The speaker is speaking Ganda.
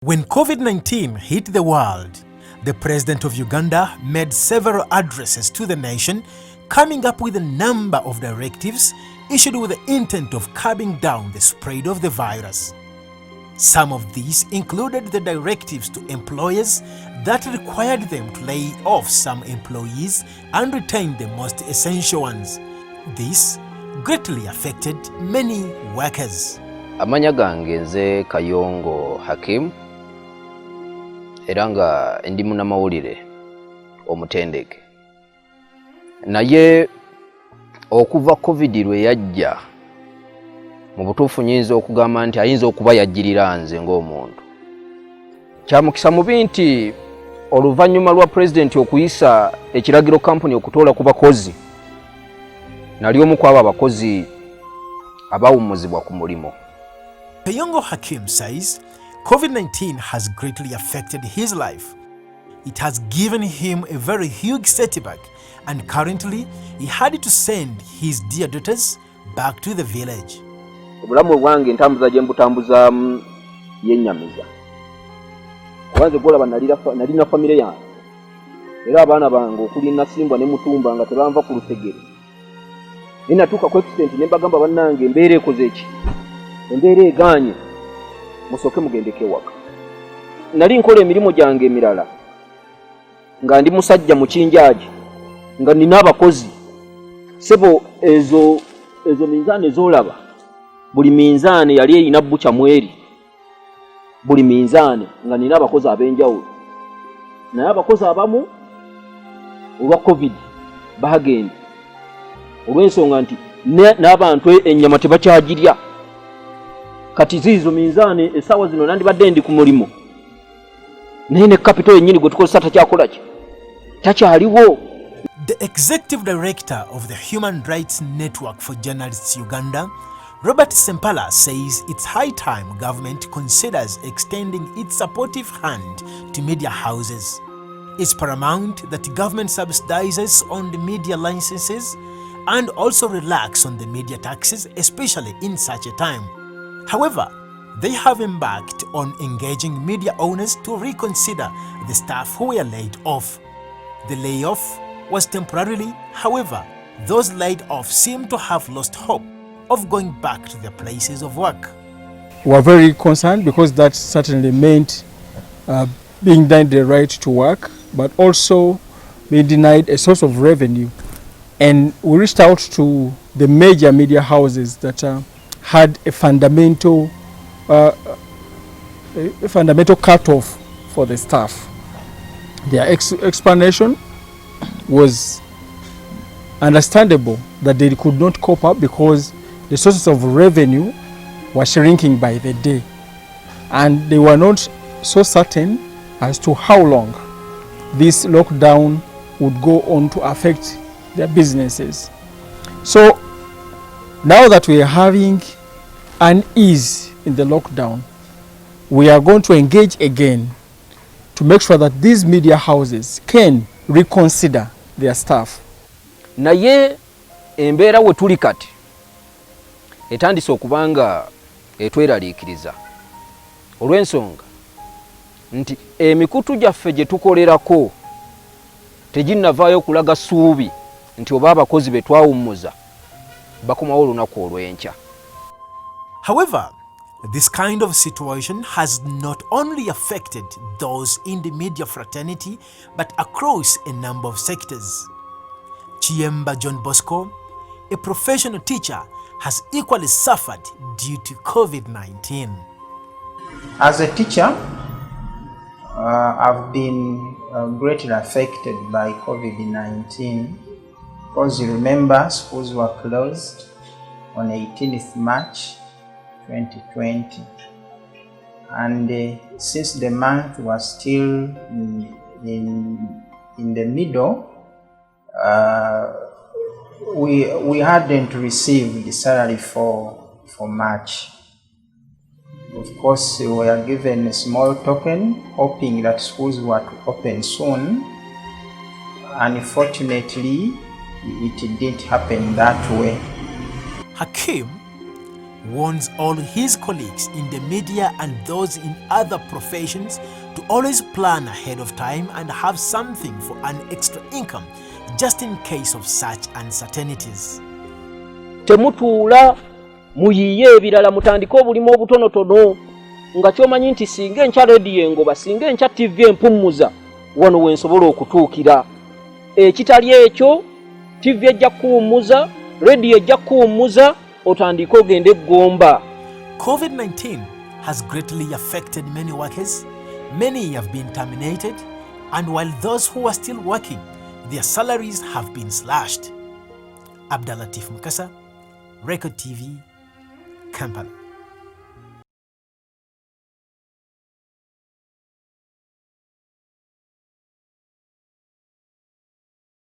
When COVID-19 hit the world, the president of Uganda made several addresses to the nation, coming up with a number of directives issued with the intent of curbing down the spread of the virus. Some of these included the directives to employers that required them to lay off some employees and retain the most essential ones. This greatly affected many workers. Amanya gange nze Kayongo Hakim era nga ndi munnamawulire omutendeke. Naye okuva COVID lwe yajja mu butuufu nyinza okugamba nti ayinza okuba yajjirira nze ng'omuntu. Kyamukisa mubi nti oluvannyuma lwa pulezidenti okuyisa ekiragiro kampuni okutoola ku bakozi, nali omu ku abo abakozi abawummuzibwa ku mulimu. Kayongo Hakim says COVID-19 has greatly affected his life. It has given him a very huge setback, and currently he had to send his dear daughters back to the village. Obulamu bwange ntambuza gye mbutambuzaamu yennyamiza. Kubanze golaba nalina famire yange. Era abaana bange okuli Nasimbwa ne Mutumba nga tebanva ku Lusegere. Ninatuuka ku accident ne mbagamba bannange embeera ekoze eki. Embeera egaanye musooke mugendeke waka. Nali nkola emirimu gyange emirala nga ndi musajja mu kinjaaji nga nina abakozi. Sebo ezo minzaani ez'olaba, buli minzaani yali erina bbuca mweri. Buli minzaani nga nina abakozi ab'enjawulo. Naye abakozi abamu olwa COVID baagenda olw'ensonga nti n'abantu ennyama tebakyagirya. Kati zizo minzaani essaawa zino nandibadde ndi ku mulimu. Naye ne capital yennyini gwe tukozesa takyakola ki? Takyaliwo. The executive director of the Human Rights Network for Journalists Uganda, Robert Sempala, says it's high time government considers extending its supportive hand to media houses. It's paramount that government subsidizes on the media licenses and also relax on the media taxes, especially in such a time. However, they have embarked on engaging media owners to reconsider the staff who were laid off. The layoff was temporarily, however, those laid off seem to have lost hope of going back to their places of work. We are very concerned because that certainly meant being denied the right to work, but also being denied a source of revenue. And we reached out to the major media houses that had a fundamental cutoff for the staff. Their explanation was understandable that they could not cope up because the sources of revenue were shrinking by the day, and they were not so certain as to how long this lockdown would go on to affect their businesses. So now that we are having an ease in the lockdown, we are going to engage again to make sure that these media houses can reconsider their staff. Naye embeera we tuli kati etandise okubanga etweraliikiriza olw'ensonga nti emikutu gyaffe gye tukolerako teginnavaayo kulaga ssuubi nti oba abakozi be twawummuza bakomawo olunaku olw'enkya. However, this kind of situation has not only affected those in the media fraternity, but across a number of sectors. Chiemba John Bosco, a professional teacher, has equally suffered due to COVID-19. As a teacher, I've been greatly affected by COVID-19 because you remember schools were closed on 18th March 2020, and since the month was still in the middle, we hadn't received the salary for March. Of course, we were given a small token, hoping that schools were to open soon. Unfortunately, it didn't happen that way. Hakim warns all his colleagues in the media and those in other professions to always plan ahead of time and have something for an extra income just in case of such uncertainties. Temutuula muyiye ebirala mutandike obulimu obutonotono nga kyomanyi nti singa enkya rediyo engoba singa enkya TV empummuza wano wensobola okutuukira. Ekitali ekyo TV ejja kuwummuza, rediyo ejja kuwummuza, otandike ogende eggomba. COVID-19 has greatly affected many workers. Many have been terminated, and while those who are still working, their salaries have been slashed. Abdulatif Mukasa, Record TV, Kampala.